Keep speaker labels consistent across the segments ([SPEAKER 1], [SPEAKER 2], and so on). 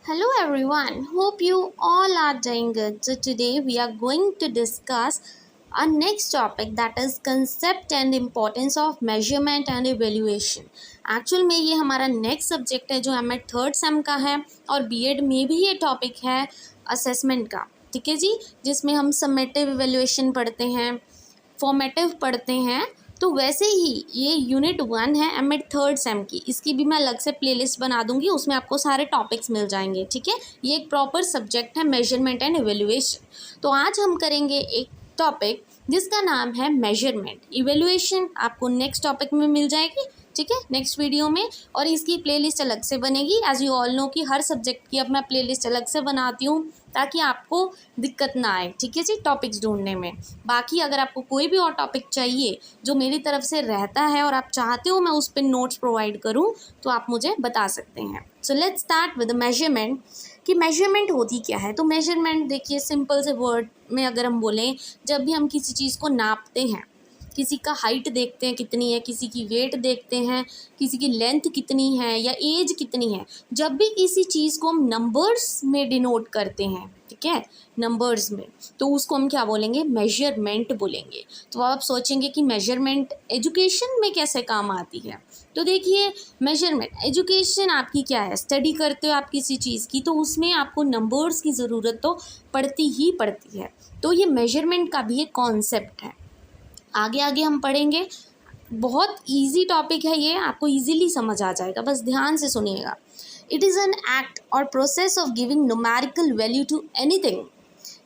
[SPEAKER 1] Hello everyone, hope you all are doing good. So today we are going to discuss our next topic, that is concept and importance of measurement and evaluation. Actual में ये हमारा next subject है जो हमें third same का है और BEd में भी ये टॉपिक है असेसमेंट का। ठीक है जी, जिसमें हम समेटिव इवेल्युएशन पढ़ते हैं, फॉर्मेटिव पढ़ते हैं। तो वैसे ही ये यूनिट 1 है एमएड थर्ड सेम की, इसकी भी मैं अलग से प्लेलिस्ट बना दूंगी, उसमें आपको सारे टॉपिक्स मिल जाएंगे। ठीक है, ये एक प्रॉपर सब्जेक्ट है मेजरमेंट एंड इवेल्युएशन। तो आज हम करेंगे एक टॉपिक जिसका नाम है मेजरमेंट। इवेल्युएशन आपको नेक्स्ट टॉपिक में मिल जाएगी, ठीक है, नेक्स्ट वीडियो में, और इसकी प्लेलिस्ट अलग से बनेगी। एज यू ऑल नो कि हर सब्जेक्ट की अब मैं प्लेलिस्ट अलग से बनाती हूँ ताकि आपको दिक्कत ना आए। ठीक है जी, टॉपिक्स ढूंढने में। बाकी अगर आपको कोई भी और टॉपिक चाहिए जो मेरी तरफ से रहता है और आप चाहते हो मैं उस पर नोट्स प्रोवाइड करूँ तो आप मुझे बता सकते हैं। So let's start with measurement कि मेजरमेंट होती क्या है। तो मेजरमेंट देखिए, सिंपल से वर्ड में अगर हम बोलें, जब भी हम किसी चीज़ को नापते हैं, किसी का हाइट देखते हैं कितनी है, किसी की वेट देखते हैं, किसी की लेंथ कितनी है या एज कितनी है, जब भी किसी चीज़ को हम नंबर्स में डिनोट करते हैं, ठीक है, नंबर्स में, तो उसको हम क्या बोलेंगे, मेजरमेंट बोलेंगे। तो आप सोचेंगे कि मेजरमेंट एजुकेशन में कैसे काम आती है। तो देखिए, मेजरमेंट एजुकेशन आपकी क्या है, स्टडी करते हो आप किसी चीज़ की, तो उसमें आपको नंबर्स की ज़रूरत तो पड़ती ही पड़ती है। तो ये मेजरमेंट का भी एक कॉन्सेप्ट है, आगे आगे हम पढ़ेंगे। बहुत इजी टॉपिक है ये, आपको इजीली समझ आ जाएगा, बस ध्यान से सुनिएगा। इट इज़ एन एक्ट और process of giving numerical value to anything.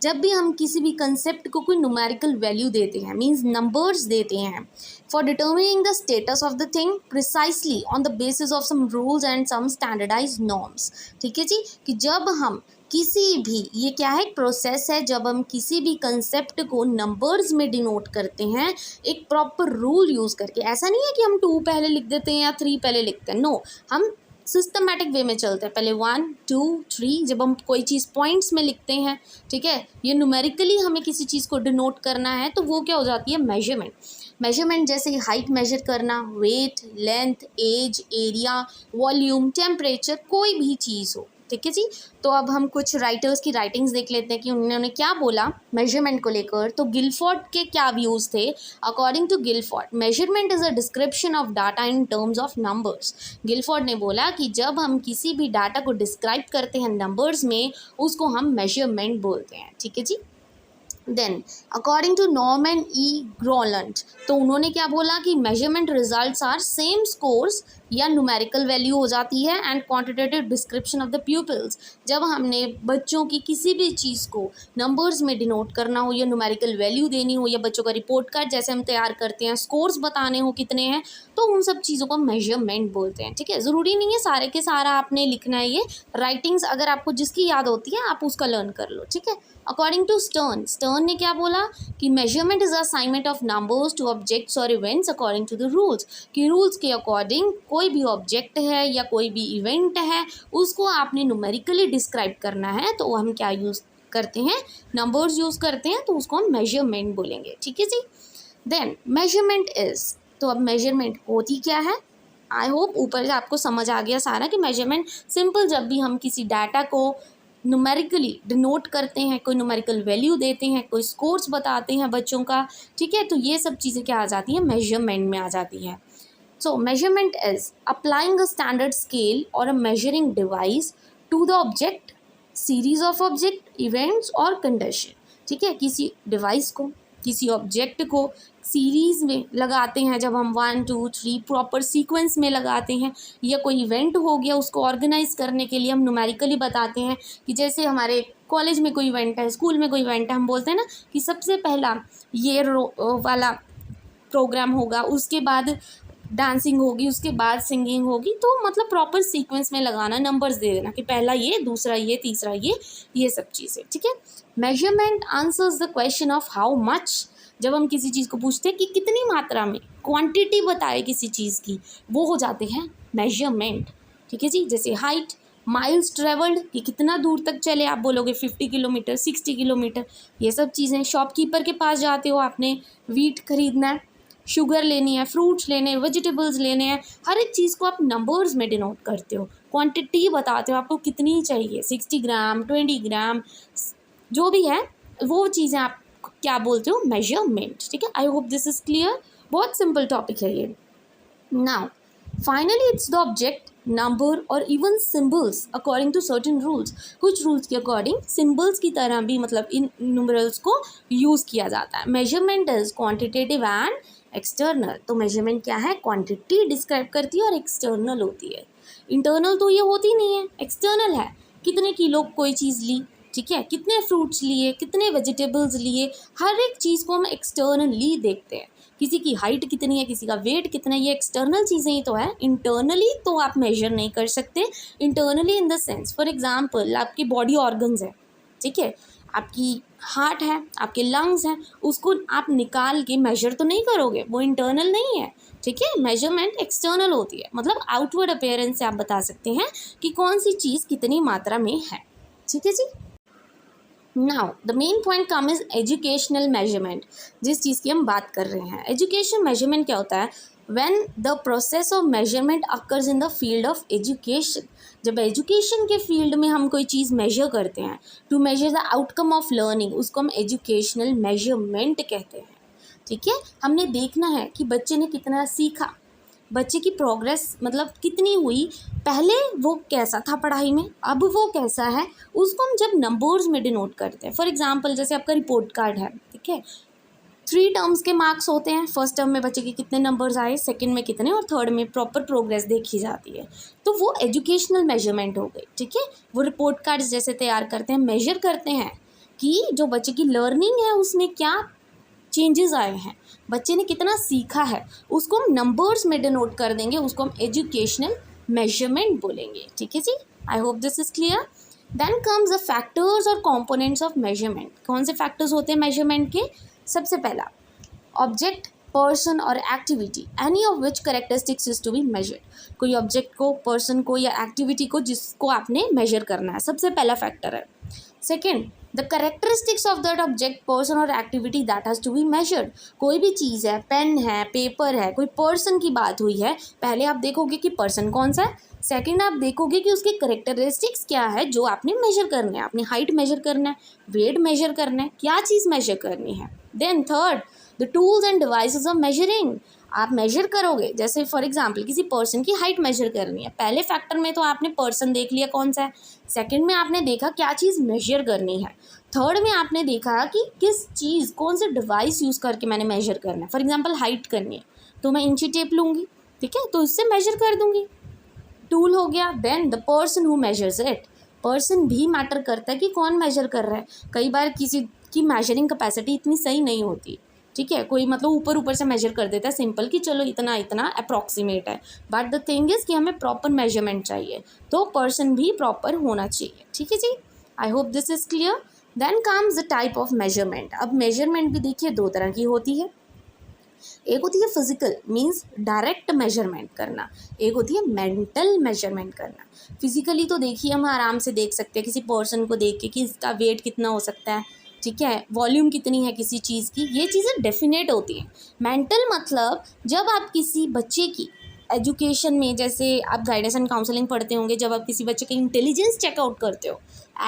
[SPEAKER 1] जब भी हम किसी भी कंसेप्ट को कोई न्यूमेरिकल वैल्यू देते हैं, मींस नंबर्स देते हैं, for determining the status of the thing precisely on the basis of some rules and some standardise norms. ठीक है जी, कि जब हम किसी भी, ये क्या है, प्रोसेस है, जब हम किसी भी कंसेप्ट को नंबर्स में डिनोट करते हैं एक प्रॉपर रूल यूज़ करके। ऐसा नहीं है कि हम 2 पहले लिख देते हैं या 3 पहले लिखते हैं, नो, हम सिस्टमेटिक वे में चलते हैं, पहले 1 2 3। जब हम कोई चीज़ पॉइंट्स में लिखते हैं, ठीक है, ये न्यूमेरिकली हमें किसी चीज़ को डिनोट करना है, तो वो क्या हो जाती है, मेजरमेंट। मेजरमेंट जैसे हाइट मेजर करना, weight, length, age, area, volume, temperature, कोई भी चीज़ हो। ठीक है जी, तो अब हम कुछ राइटर्स की राइटिंग्स देख लेते हैं कि उन्होंने क्या बोला मेजरमेंट को लेकर। तो गिलफोर्ड के क्या व्यूज़ थे। According to Guilford, measurement is a description of data in terms of numbers. Guilford ने बोला कि जब हम किसी भी डाटा को डिस्क्राइब करते हैं नंबर्स में, उसको हम मेजरमेंट बोलते हैं। ठीक है जी। Then according to Norman E Gronlund, तो उन्होंने क्या बोला कि measurement results are same scores या न्यूमेरिकल वैल्यू हो जाती है and quantitative description of the pupils. जब हमने बच्चों की किसी भी चीज़ को नंबर्स में डिनोट करना हो या न्यूमेरिकल वैल्यू देनी हो, या बच्चों का रिपोर्ट कार्ड जैसे हम तैयार करते हैं, स्कोर्स बताने हो कितने हैं, तो उन सब चीज़ों को मेजरमेंट बोलते हैं। ठीक है, ज़रूरी नहीं है सारे के सारा आपने लिखना है, ये राइटिंग्स अगर आपको जिसकी याद होती है आप उसका लर्न कर लो। ठीक है, अकॉर्डिंग टू स्टर्न ने क्या बोला कि measurement is assignment of numbers to objects और events according to the rules. कि रूल्स के अकॉर्डिंग कोई भी ऑब्जेक्ट है या कोई भी इवेंट है, उसको आपने न्यूमेरिकली डिस्क्राइब करना है, तो हम क्या यूज़ करते हैं, नंबर्स यूज़ करते हैं, तो उसको हम मेजरमेंट बोलेंगे। ठीक है जी। देन मेजरमेंट इज, तो अब मेजरमेंट होती क्या है। आई होप ऊपर से आपको समझ आ गया सारा कि मेजरमेंट सिंपल, जब भी हम किसी डाटा को न्यूमेरिकली डिनोट करते हैं, कोई न्यूमेरिकल वैल्यू देते हैं, कोई स्कोर्स बताते हैं बच्चों का, ठीक है, तो ये सब चीज़ें क्या आ जाती हैं, मेजरमेंट में आ जाती है। So measurement is applying a standard scale और a measuring device to the object, series of object, events और कंडीशन। ठीक है, किसी डिवाइस को, किसी ऑब्जेक्ट को सीरीज़ में लगाते हैं, जब हम 1 2 3 प्रॉपर सीक्वेंस में लगाते हैं, या कोई इवेंट हो गया उसको ऑर्गेनाइज करने के लिए हम न्यूमेरिकली बताते हैं। कि जैसे हमारे कॉलेज में कोई इवेंट है, स्कूल में कोई इवेंट है, हम बोलते हैं ना कि सबसे पहला ये वाला प्रोग्राम होगा, उसके बाद डांसिंग होगी, उसके बाद सिंगिंग होगी, तो मतलब प्रॉपर सीक्वेंस में लगाना, नंबर्स दे देना कि पहला ये, दूसरा ये, तीसरा ये सब चीज़ें। ठीक है, measurement answers the question of how much. जब हम किसी चीज़ को पूछते हैं कि कितनी मात्रा में, क्वांटिटी बताए किसी चीज़ की, वो हो जाते हैं मेजरमेंट। ठीक है जी, जैसे हाइट, माइल्स ट्रेवल्ड, कि कितना दूर तक चले, आप बोलोगे 50 किलोमीटर, 60 किलोमीटर, ये सब चीज़ें। शॉपकीपर के पास जाते हो, आपने वीट खरीदना है, शुगर लेनी है, फ्रूट्स लेने हैं, वेजिटेबल्स लेने हैं, हर एक चीज़ को आप नंबर्स में डिनोट करते हो। क्वांटिटी बताते हो आपको कितनी चाहिए, 60 ग्राम 20 ग्राम जो भी है वो चीज़ें आप क्या बोलते हो, मेजरमेंट। ठीक है, I hope this is clear. बहुत सिंपल टॉपिक है ये। Now finally it's the object, number और even symbols according to certain rules. कुछ रूल्स के अकॉर्डिंग सिंबल्स की तरह भी मतलब इन न्यूमरल्स को यूज़ किया जाता है। Measurement is quantitative and external. तो मेजरमेंट क्या है, क्वांटिटी डिस्क्राइब करती है और एक्सटर्नल होती है। इंटरनल तो ये होती नहीं है, एक्सटर्नल है। कितने किलो कोई चीज़ ली, ठीक है, कितने फ्रूट्स लिए, कितने वेजिटेबल्स लिए, हर एक चीज़ को हम एक्सटर्नली देखते हैं। किसी की हाइट कितनी है, किसी का वेट कितना है, ये एक्सटर्नल चीज़ें ही तो है। इंटरनली तो आप मेजर नहीं कर सकते। Internally in the sense, for example आपकी बॉडी ऑर्गन्स है, ठीक है, आपकी हार्ट है, आपके लंग्स हैं, उसको आप निकाल के मेजर तो नहीं करोगे, वो इंटरनल नहीं है। ठीक है, मेजरमेंट एक्सटर्नल होती है, मतलब आउटवर्ड अपीयरेंस से आप बता सकते हैं कि कौन सी चीज़ कितनी मात्रा में है। ठीक है जी। Now the main point come is educational measurement. जिस चीज़ की हम बात कर रहे हैं, एजुकेशन मेजरमेंट क्या होता है, when the process of measurement occurs in the field of education. जब एजुकेशन के फील्ड में हम कोई चीज़ मेजर करते हैं to measure the outcome of learning, उसको हम एजुकेशनल मेजरमेंट कहते हैं। ठीक है, हमने देखना है कि बच्चे ने कितना सीखा, बच्चे की प्रोग्रेस मतलब कितनी हुई, पहले वो कैसा था पढ़ाई में, अब वो कैसा है, उसको हम जब नंबर्स में डिनोट करते हैं। फॉर एग्जांपल जैसे आपका रिपोर्ट कार्ड है, ठीक है, 3 टर्म्स के मार्क्स होते हैं। फर्स्ट टर्म में बच्चे के कितने नंबर्स आए, सेकंड में कितने, और थर्ड में प्रॉपर प्रोग्रेस देखी जाती है। तो वो एजुकेशनल मेजरमेंट हो गई। ठीक है, वो रिपोर्ट कार्ड्स जैसे तैयार करते हैं, मेजर करते हैं कि जो बच्चे की लर्निंग है उसमें क्या चेंजेस आए हैं, बच्चे ने कितना सीखा है, उसको हम नंबर्स में डिनोट कर देंगे, उसको हम एजुकेशनल मेजरमेंट बोलेंगे। ठीक है जी, I hope this is clear. Then comes the factors और कंपोनेंट्स ऑफ मेजरमेंट। कौन से फैक्टर्स होते हैं मेजरमेंट के, सबसे पहला ऑब्जेक्ट, पर्सन और activity, any of which characteristics is to be measured. कोई ऑब्जेक्ट को, पर्सन को या एक्टिविटी को जिसको आपने मेजर करना है, सबसे पहला फैक्टर है। Second, the characteristics of that object, person और activity that has to be measured. कोई भी चीज़ है, पेन है, पेपर है, कोई पर्सन की बात हुई है, पहले आप देखोगे कि पर्सन कौन सा है, सेकंड आप देखोगे कि उसके करेक्टरिस्टिक्स क्या है जो आपने मेजर करना है। आपने हाइट मेजर करना है, वेट मेजर करना है, क्या चीज़ मेजर करनी है। Then third, the tools and devices of measuring. आप मेजर करोगे, जैसे फॉर एग्जांपल किसी पर्सन की हाइट मेजर करनी है, पहले फैक्टर में तो आपने पर्सन देख लिया कौन सा है, सेकंड में आपने देखा क्या चीज़ मेजर करनी है, थर्ड में आपने देखा कि किस चीज़, कौन से डिवाइस यूज़ करके मैंने मेजर करना है। फॉर एग्जांपल हाइट करनी है तो मैं इंची टेप लूँगी, ठीक है, तो इससे मेजर कर दूँगी, टूल हो गया। Then the person who measures it, person भी मैटर करता है कि कौन मेजर कर रहा है। कई बार किसी की मेजरिंग कैपेसिटी इतनी सही नहीं होती, ठीक है, कोई मतलब ऊपर ऊपर से मेजर कर देता है सिंपल कि चलो इतना इतना अप्रॉक्सीमेट है, बट द थिंग इज़ कि हमें प्रॉपर मेजरमेंट चाहिए, तो पर्सन भी प्रॉपर होना चाहिए। ठीक है जी, I hope this is clear. Then comes the type of measurement. अब मेजरमेंट भी देखिए दो तरह की होती है, एक होती है फिजिकल मींस डायरेक्ट मेजरमेंट करना, एक होती है मेंटल मेजरमेंट करना। फिजिकली तो देखिए हम आराम से देख सकते हैं किसी पर्सन को देख के कि इसका वेट कितना हो सकता है, ठीक है, वॉल्यूम कितनी है किसी चीज़ की, ये चीज़ें डेफिनेट होती हैं। मेंटल मतलब जब आप किसी बच्चे की एजुकेशन में, जैसे आप गाइडेंस एंड काउंसलिंग पढ़ते होंगे, जब आप किसी बच्चे का इंटेलिजेंस चेकआउट करते हो,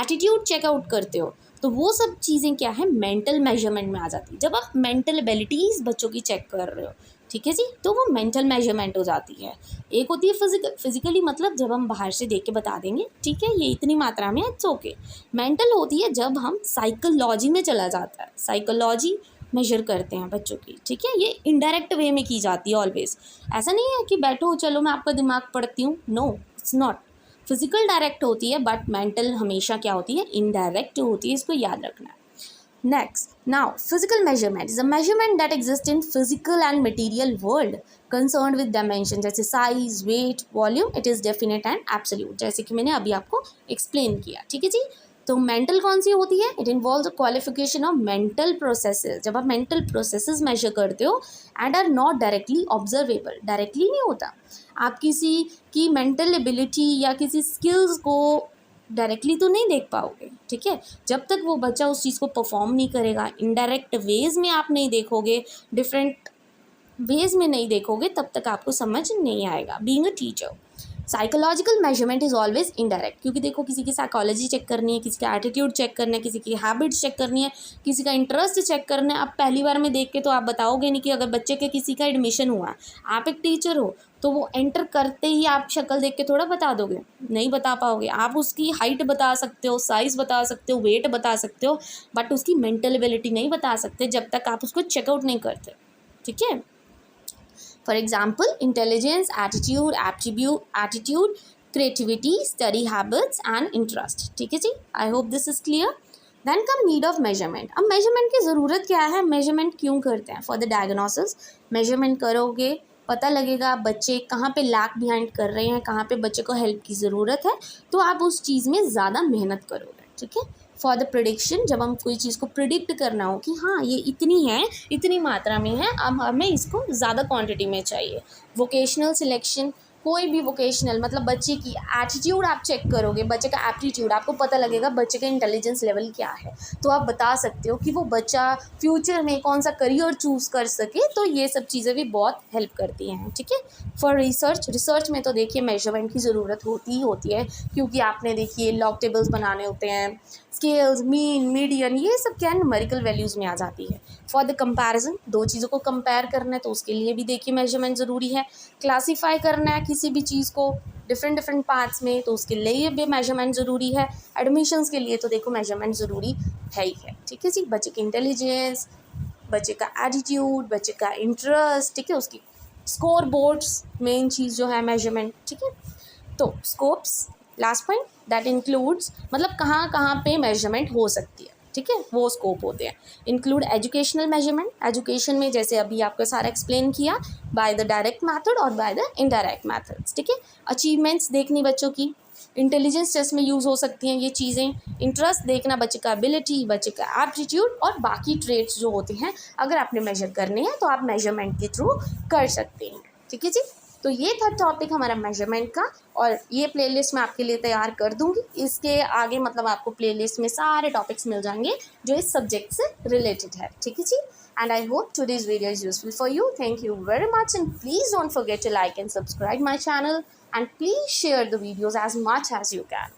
[SPEAKER 1] एटीट्यूड चेकआउट करते हो, तो वो सब चीज़ें क्या है, मेंटल मेजरमेंट में आ जाती है। जब आप मेंटल एबिलिटीज़ बच्चों की चेक कर रहे हो, ठीक है जी, तो वो मेंटल मेजरमेंट हो जाती है। एक होती है फिजिकल, फिजिकली मतलब जब हम बाहर से देख के बता देंगे, ठीक है, ये इतनी मात्रा में, इट्स ओके। मेंटल होती है जब हम साइकोलॉजी में चला जाता है, साइकोलॉजी मेजर करते हैं बच्चों की, ठीक है, ये इनडायरेक्ट वे में की जाती है ऑलवेज। ऐसा नहीं है कि बैठो चलो मैं आपका दिमाग पढ़ती हूँ, no it's not. Physical direct होती है बट मेंटल हमेशा क्या होती है, इनडायरेक्ट होती है, इसको याद रखना है। Next, now physical measurement is a measurement that exists in physical and material world concerned with dimension जैसे size, weight, volume, it is definite and absolute, जैसे कि मैंने अभी आपको explain किया। ठीक है जी, तो मेंटल कौन सी होती है, it involves the qualification of mental processes. जब आप मेंटल प्रोसेसेस मेजर करते हो and are not directly observable, directly नहीं होता, आप किसी की मेंटल एबिलिटी या किसी स्किल्स को डायरेक्टली तो नहीं देख पाओगे, ठीक है, जब तक वो बच्चा उस चीज़ को परफॉर्म नहीं करेगा, इनडायरेक्ट वेज में आप नहीं देखोगे, डिफरेंट वेज में नहीं देखोगे, तब तक आपको समझ नहीं आएगा being a teacher. Psychological measurement is always indirect, क्योंकि देखो किसी की साइकोलॉजी चेक करनी है, किसी का एटीट्यूड चेक करना है, किसी की हैबिट्स चेक करनी है, किसी का इंटरेस्ट चेक करना है। अब पहली बार में देख के तो आप बताओगे नहीं कि अगर बच्चे के किसी का एडमिशन हुआ, आप एक टीचर हो तो वो एंटर करते ही आप शक्ल देख के थोड़ा बता दोगे, नहीं बता पाओगे। आप उसकी हाइट बता सकते हो, साइज़ बता सकते हो, वेट बता सकते हो, बट उसकी मेंटल एबिलिटी नहीं बता सकते जब तक आप उसको चेकआउट नहीं करते, ठीक है। For example, intelligence, attitude, creativity, study habits and interest. ठीक है जी, I hope this is clear. Then come need of measurement. अब measurement की ज़रूरत क्या है, measurement क्यों करते हैं? For the diagnosis, measurement करोगे पता लगेगा बच्चे कहाँ पे लैग बिहाइंड कर रहे हैं, कहाँ पे बच्चे को हेल्प की ज़रूरत है, तो आप उस चीज़ में ज़्यादा मेहनत करोगे, ठीक है। फॉर द प्रिडिक्शन, जब हम कोई चीज़ को प्रिडिक्ट करना हो कि हाँ ये इतनी है, इतनी मात्रा में है, अब हमें इसको ज़्यादा क्वांटिटी में चाहिए। वोकेशनल सिलेक्शन, कोई भी वोकेशनल मतलब बच्चे की एटीट्यूड आप चेक करोगे, बच्चे का एप्टीट्यूड, आपको पता लगेगा बच्चे का इंटेलिजेंस लेवल क्या है, तो आप बता सकते हो कि वो बच्चा फ्यूचर में कौन सा करियर चूज़ कर सके। तो ये सब चीज़ें भी बहुत हेल्प करती हैं, ठीक है। फॉर रिसर्च में तो देखिए मेजरमेंट की ज़रूरत होती ही होती है, क्योंकि आपने देखिए लॉग टेबल्स बनाने होते हैं, स्केल्स, मीन, मीडियन, ये सब क्या है न्यूमेरिकल वैल्यूज़ में आ जाती है। फॉर द कंपैरिजन, दो चीज़ों को कंपेयर करना है तो उसके लिए भी देखिए मेजरमेंट ज़रूरी है। क्लासीफाई करना है किसी भी चीज़ को डिफरेंट पार्ट्स में, तो उसके लिए भी मेजरमेंट ज़रूरी है। एडमिशन्स के लिए तो देखो मेजरमेंट ज़रूरी है ही है, ठीक है जी। बच्चे की इंटेलिजेंस, बच्चे का एटीट्यूड, बच्चे का इंटरेस्ट, ठीक है, उसकी स्कोर बोर्ड्स मेन चीज़ जो है मेजरमेंट, ठीक है। तो scopes last point that includes, मतलब कहाँ कहाँ पे मेजरमेंट हो सकती है, ठीक है, वो स्कोप होते हैं। इंक्लूड एजुकेशनल मेजरमेंट, एजुकेशन में जैसे अभी आपको सारा एक्सप्लेन किया, बाय द डायरेक्ट मैथड और बाय द इनडायरेक्ट मैथड्स, ठीक है। अचीवमेंट्स देखनी बच्चों की, इंटेलिजेंस टेस्ट में यूज़ हो सकती हैं ये चीज़ें। इंटरेस्ट देखना बच्चे का एबिलिटी, बच्चे का एप्टीट्यूड और बाकी ट्रेट्स जो होते हैं, अगर आपने मेजर करने हैं तो आप मेजरमेंट के थ्रू कर सकते हैं, ठीक है जी। तो ये था टॉपिक हमारा मेजरमेंट का, और ये प्लेलिस्ट मैं आपके लिए तैयार कर दूंगी। इसके आगे मतलब आपको प्लेलिस्ट में सारे टॉपिक्स मिल जाएंगे जो इस सब्जेक्ट से रिलेटेड है, ठीक है जी। And I hope today's video is useful for you. Thank you very much, and please don't forget to like and subscribe my channel, and please share the videos as much as you can.